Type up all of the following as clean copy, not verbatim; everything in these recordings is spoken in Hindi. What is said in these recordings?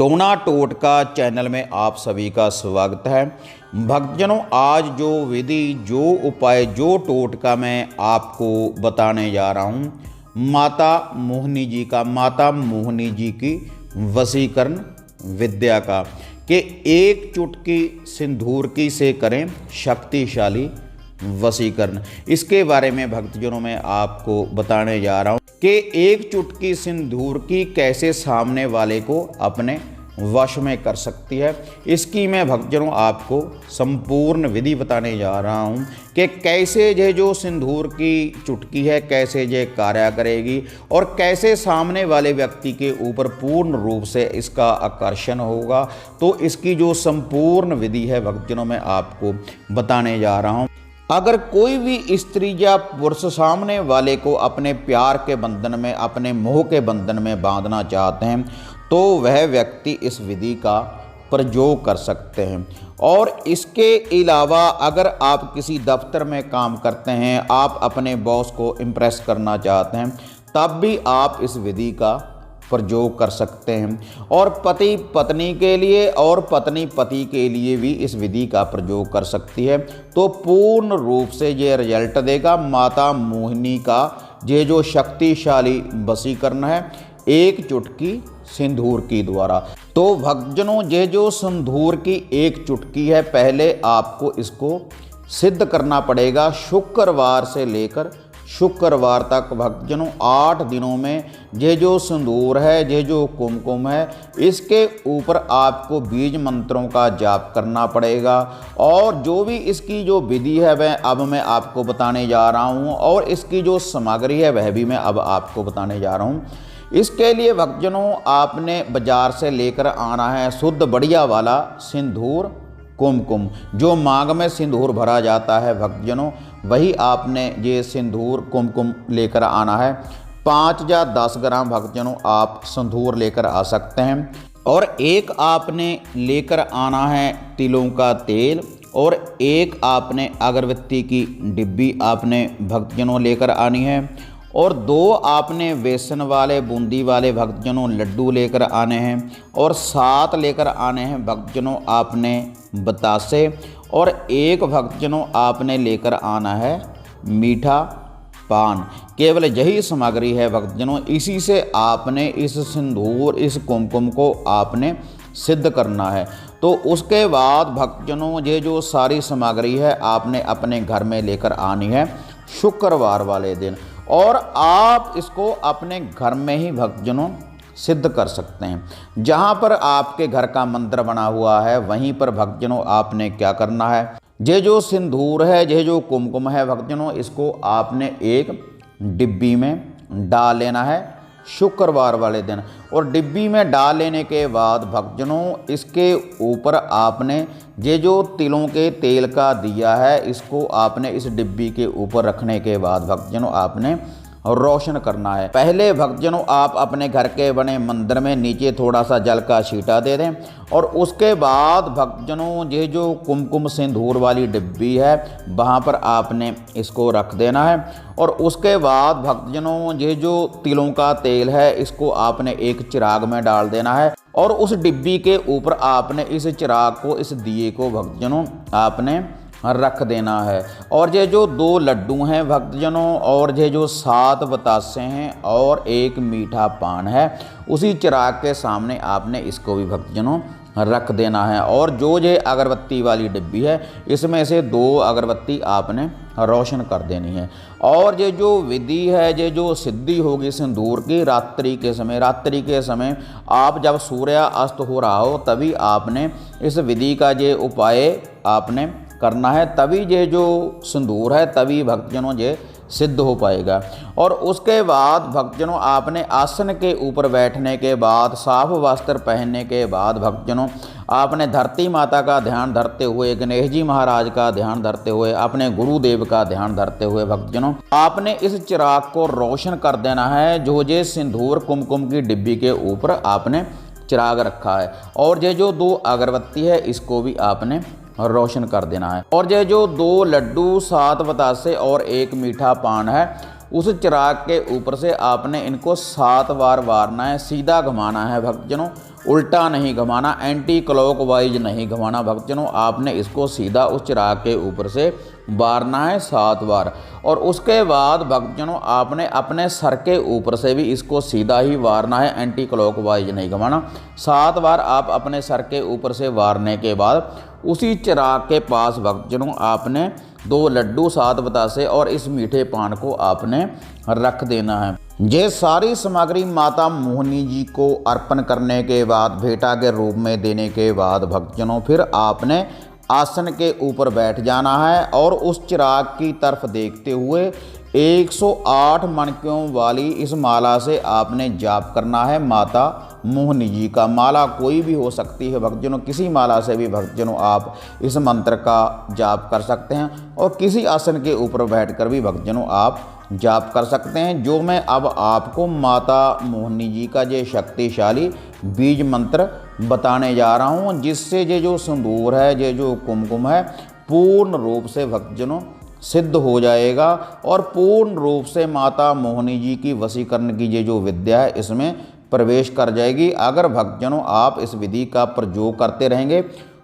टोना टोटका चैनल में आप सभी का स्वागत है। भक्तजनों, आज जो विधि, जो उपाय, जो टोटका मैं आपको बताने जा रहा हूँ माता मोहिनी जी की वशीकरण विद्या का, कि एक चुटकी सिंदूर की से करें शक्तिशाली वशीकरण। इसके बारे में भक्तजनों में आपको बताने जा रहा हूँ कि एक चुटकी सिंदूर की कैसे सामने वाले को अपने वश में कर सकती है। इसकी मैं भक्तजनों आपको संपूर्ण विधि बताने जा रहा हूँ कि कैसे ये जो सिंदूर की चुटकी है कैसे ये कार्य करेगी और कैसे सामने वाले व्यक्ति के ऊपर पूर्ण रूप से इसका आकर्षण होगा। तो इसकी जो संपूर्ण विधि है भक्तजनों मैं आपको बताने जा रहा हूँ। अगर कोई भी स्त्री या पुरुष सामने वाले को अपने प्यार के बंधन में, अपने मोह के बंधन में बांधना चाहते हैं तो वह व्यक्ति इस विधि का प्रयोग कर सकते हैं। और इसके अलावा अगर आप किसी दफ्तर में काम करते हैं, आप अपने बॉस को इम्प्रेस करना चाहते हैं, तब भी आप इस विधि का प्रयोग कर सकते हैं। और पति पत्नी के लिए और पत्नी पति के लिए भी इस विधि का प्रयोग कर सकती है। तो पूर्ण रूप से ये रिजल्ट देगा माता मोहिनी का ये जो शक्तिशाली वशीकरण है एक चुटकी सिंदूर की द्वारा। तो भक्तजनों, ये जो सिंदूर की एक चुटकी है, पहले आपको इसको सिद्ध करना पड़ेगा। शुक्रवार से लेकर शुक्रवार तक भक्तजनों 8 दिनों में ये जो सिंदूर है, ये जो कुमकुम है, इसके ऊपर आपको बीज मंत्रों का जाप करना पड़ेगा। और जो भी इसकी जो विधि है वह अब मैं आपको बताने जा रहा हूँ, और इसकी जो सामग्री है वह भी मैं अब आपको बताने जा रहा हूँ। इसके लिए भक्तजनों आपने बाजार से लेकर आना है शुद्ध बढ़िया वाला सिंदूर कुमकुम। जो मांग में सिंदूर भरा जाता है भक्तजनों, वही आपने ये सिंदूर कुमकुम लेकर आना है। 5 या 10 ग्राम भक्तजनों आप सिंदूर लेकर आ सकते हैं। और एक आपने लेकर आना है तिलों का तेल, और एक आपने अगरबत्ती की डिब्बी आपने भक्तजनों लेकर आनी है। और 2 आपने बेसन वाले बूंदी वाले भक्तजनों लड्डू लेकर आने हैं। और 7 लेकर आने हैं भक्तजनों आपने बतासे। और 1 भक्तजनों आपने लेकर आना है मीठा पान। केवल यही सामग्री है भक्तजनों। इसी से आपने इस सिंदूर, इस कुमकुम को आपने सिद्ध करना है। तो उसके बाद भक्तजनों ये जो सारी सामग्री है आपने अपने घर में लेकर आनी है शुक्रवार वाले दिन। और आप इसको अपने घर में ही भक्तजनों सिद्ध कर सकते हैं। जहाँ पर आपके घर का मंदिर बना हुआ है वहीं पर भक्तजनों आपने क्या करना है, ये जो सिंदूर है, ये जो कुमकुम है भक्तजनों, इसको आपने एक डिब्बी में डाल लेना है शुक्रवार वाले दिन। और डिब्बी में डाल लेने के बाद भक्तजनों इसके ऊपर आपने ये जो तिलों के तेल का दिया है इसको आपने इस डिब्बी के ऊपर रखने के बाद भक्तजनों आपने रोशन करना है। पहले भक्तजनों आप अपने घर के बने मंदिर में नीचे थोड़ा सा जल का छींटा दे दें। और उसके बाद भक्तजनों ये जो कुमकुम सिंदूर वाली डिब्बी है वहाँ पर आपने इसको रख देना है। और उसके बाद भक्तजनों ये जो तिलों का तेल है इसको आपने एक चिराग में डाल देना है। और उस डिब्बी के ऊपर आपने इस चिराग को, इस दिए को भक्तजनों आपने रख देना है। और ये जो 2 लड्डू हैं भक्तजनों, और ये जो 7 बतासे हैं और 1 मीठा पान है, उसी चिराग के सामने आपने इसको भी भक्तजनों रख देना है। और जो ये अगरबत्ती वाली डिब्बी है इसमें से 2 अगरबत्ती आपने रोशन कर देनी है। और ये जो विधि है, ये जो सिद्धि होगी सिंदूर की रात्रि के समय आप जब सूर्य अस्त हो रहा हो तभी आपने इस विधि का ये उपाय आपने करना है। तभी ये जो सिंदूर है तभी भक्तजनों ये सिद्ध हो पाएगा। और उसके बाद भक्तजनों आपने आसन के ऊपर बैठने के बाद, साफ वस्त्र पहनने के बाद भक्तजनों आपने धरती माता का ध्यान धरते हुए, गणेश जी महाराज का ध्यान धरते हुए, अपने गुरुदेव का ध्यान धरते हुए भक्तजनों आपने इस चिराग को रोशन कर देना है। जो ये सिंदूर कुमकुम की डिब्बी के ऊपर आपने चिराग रखा है। और ये जो 2 अगरबत्ती है इसको भी आपने रोशन कर देना है। और ये जो 2 लड्डू, 7 बतासे और 1 मीठा पान है उस चिराग के ऊपर से आपने इनको 7 बार वारना है, सीधा घुमाना है भक्तजनों। उल्टा नहीं घुमाना, एंटी क्लॉकवाइज नहीं घुमाना भक्तजनों, आपने इसको सीधा उस चिराग के ऊपर से वारना है 7 बार। और उसके बाद भक्तजनों आपने अपने सर के ऊपर से भी इसको सीधा ही वारना है, एंटी क्लॉकवाइज नहीं घुमाना। 7 बार आप अपने सर के ऊपर से वारने के बाद उसी चिराग के पास भक्तजनों आपने 2 लड्डू 7 बतासे और इस मीठे पान को आपने रख देना है। ये सारी सामग्री माता मोहिनी जी को अर्पण करने के बाद, भेंटा के रूप में देने के बाद भक्तजनों फिर आपने आसन के ऊपर बैठ जाना है और उस चिराग की तरफ देखते हुए 108 मणकों वाली इस माला से आपने जाप करना है माता मोहिनी जी का। माला कोई भी हो सकती है भक्तजनों, किसी माला से भी भक्तजनों आप इस मंत्र का जाप कर सकते हैं और किसी आसन के ऊपर बैठकर भी भक्तजनों आप जाप कर सकते हैं। जो मैं अब आपको माता मोहिनी जी का ये शक्तिशाली बीज मंत्र बताने जा रहा हूँ, जिससे ये जो सिंदूर है, ये जो कुमकुम है, पूर्ण रूप से भक्तजनों सिद्ध हो जाएगा और पूर्ण रूप से माता मोहिनी जी की वशीकरण की ये जो विद्या है इसमें प्रवेश कर जाएगी। अगर भक्तजनों आप इस विधि का प्रयोग करते रहेंगे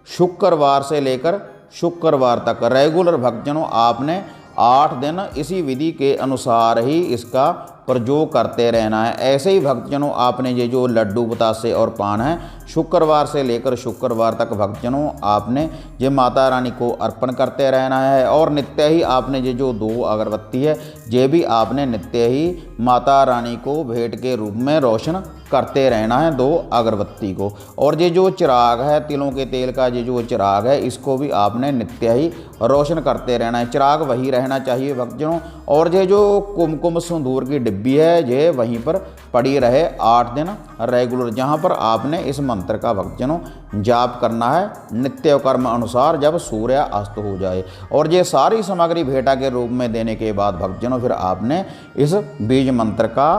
शुक्रवार से लेकर शुक्रवार तक रेगुलर भक्तजनों, आपने 8 दिन इसी विधि के अनुसार ही इसका प्रयोग करते रहना है। ऐसे ही भक्तजनों आपने ये जो लड्डू बतासे और पान है शुक्रवार से लेकर शुक्रवार तक भक्तजनों आपने ये माता रानी को अर्पण करते रहना है और नित्य ही आपने ये जो 2 अगरबत्ती है ये भी आपने नित्य ही माता रानी को भेंट के रूप में रोशन करते रहना है 2 अगरबत्ती को। और ये जो चिराग है, तिलों के तेल का ये जो चिराग है, इसको भी आपने नित्य ही रोशन करते रहना है। चिराग वही रहना चाहिए भक्तजनों। और ये जो कुमकुम सिंदूर की डिब्बी है ये वहीं पर पड़ी रहे 8 दिन रेगुलर, जहाँ पर आपने इस मंत्र का भक्तजनों जाप करना है नित्य कर्म अनुसार जब सूर्य अस्त हो जाए। और ये सारी सामग्री भेंटा के रूप में देने के बाद भक्तजनों फिर आपने इस बीज मंत्र का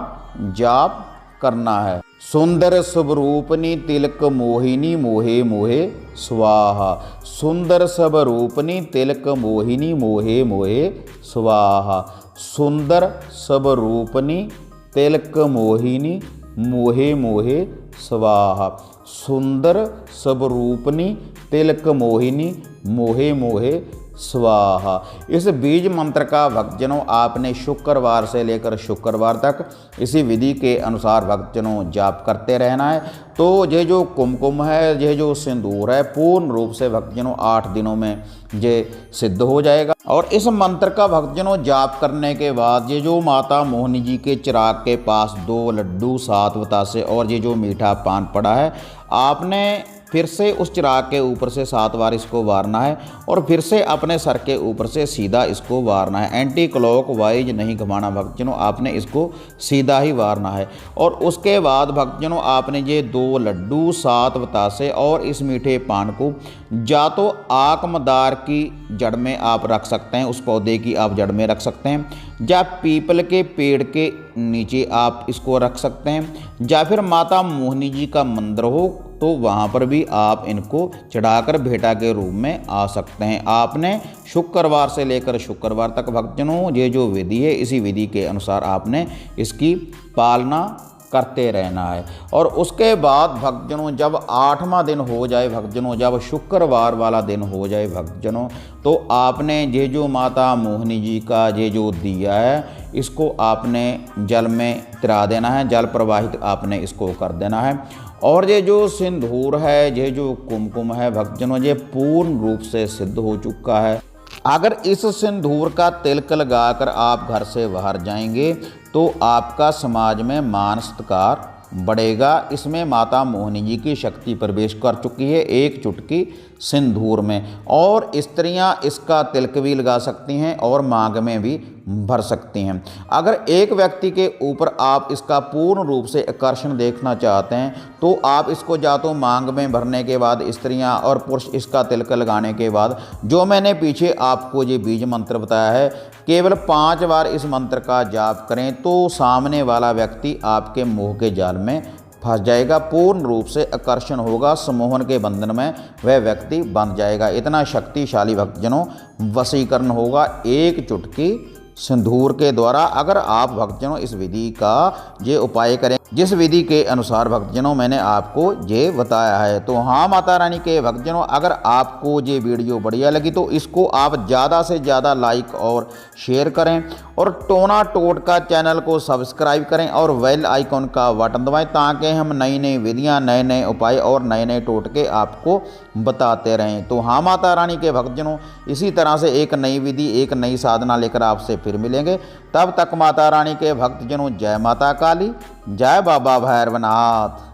जाप करना है। सुंदर स्वरूपनी तिलक मोहिनी मोहे मोहे स्वाहा, सुंदर स्वरूपनी तिलक मोहिनी मोहे मोहे स्वाहा, सुंदर स्वरूपनी तिलक मोहिनी मोहे मोहे स्वाहा, सुंदर स्वरूपनी तिलक मोहिनी मोहे मोहे स्वाहा। इस बीज मंत्र का भक्तजनों आपने शुक्रवार से लेकर शुक्रवार तक इसी विधि के अनुसार भक्तजनों जाप करते रहना है। तो ये जो कुमकुम है, ये जो सिंदूर है, पूर्ण रूप से भक्तजनों 8 दिनों में ये सिद्ध हो जाएगा। और इस मंत्र का भक्तजनों जाप करने के बाद ये जो माता मोहिनी जी के चिराग के पास 2 लड्डू 7 बतासे और ये जो मीठा पान पड़ा है, आपने फिर से उस चिराग के ऊपर से 7 बार इसको वारना है और फिर से अपने सर के ऊपर से सीधा इसको वारना है। एंटी क्लॉकवाइज नहीं घुमाना भक्तजनों, आपने इसको सीधा ही वारना है। और उसके बाद भक्तजनों आपने ये 2 लड्डू 7 बतासे और इस मीठे पान को या तो आकमदार की जड़ में आप रख सकते हैं, उस पौधे की आप जड़ में रख सकते हैं, या पीपल के पेड़ के नीचे आप इसको रख सकते हैं, या फिर माता मोहिनी जी का मंदिर हो तो वहाँ पर भी आप इनको चढ़ाकर भेंटा के रूप में आ सकते हैं। आपने शुक्रवार से लेकर शुक्रवार तक भक्तजनों ये जो विधि है इसी विधि के अनुसार आपने इसकी पालना करते रहना है। और उसके बाद भक्तजनों जब 8वां दिन हो जाए भक्तजनों, जब शुक्रवार वाला दिन हो जाए भक्तजनों, तो आपने ये जो माता मोहिनी जी का ये जो दिया है इसको आपने जल में तिरा देना है, जल प्रवाहित आपने इसको कर देना है। और ये जो सिंदूर है, ये जो कुमकुम है भक्तजनों, ये पूर्ण रूप से सिद्ध हो चुका है। अगर इस सिंदूर का तिलक लगाकर आप घर से बाहर जाएंगे तो आपका समाज में मान सत्कार बढ़ेगा। इसमें माता मोहिनी जी की शक्ति प्रवेश कर चुकी है एक चुटकी सिंदूर में। और स्त्रियां इसका तिलक भी लगा सकती हैं और मांग में भी भर सकती हैं। अगर एक व्यक्ति के ऊपर आप इसका पूर्ण रूप से आकर्षण देखना चाहते हैं तो आप इसको या तो मांग में भरने के बाद स्त्रियां और पुरुष इसका तिलक लगाने के बाद जो मैंने पीछे आपको ये बीज मंत्र बताया है, केवल 5 बार इस मंत्र का जाप करें तो सामने वाला व्यक्ति आपके मोह के जाल में फंस जाएगा, पूर्ण रूप से आकर्षण होगा, सम्मोहन के बंधन में वह व्यक्ति बंध जाएगा। इतना शक्तिशाली भक्तजनों वशीकरण होगा एक चुटकी सिंदूर के द्वारा अगर आप भक्तजनों इस विधि का ये उपाय करें जिस विधि के अनुसार भक्तजनों मैंने आपको ये बताया है। तो हाँ माता रानी के भक्तजनों, अगर आपको ये वीडियो बढ़िया लगी तो इसको आप ज़्यादा से ज़्यादा लाइक और शेयर करें और टोना टोटका चैनल को सब्सक्राइब करें और बेल आइकॉन का बटन दबाएं ताकि हम नई नई विधियाँ, नए नए उपाय और नए नए टोटके आपको बताते रहें। तो हाँ माता रानी के भक्तजनों, इसी तरह से एक नई विधि, एक नई साधना लेकर आपसे फिर मिलेंगे। तब तक माता रानी के भक्तजनों, जय माता काली, जय बाबा भैरवनाथ।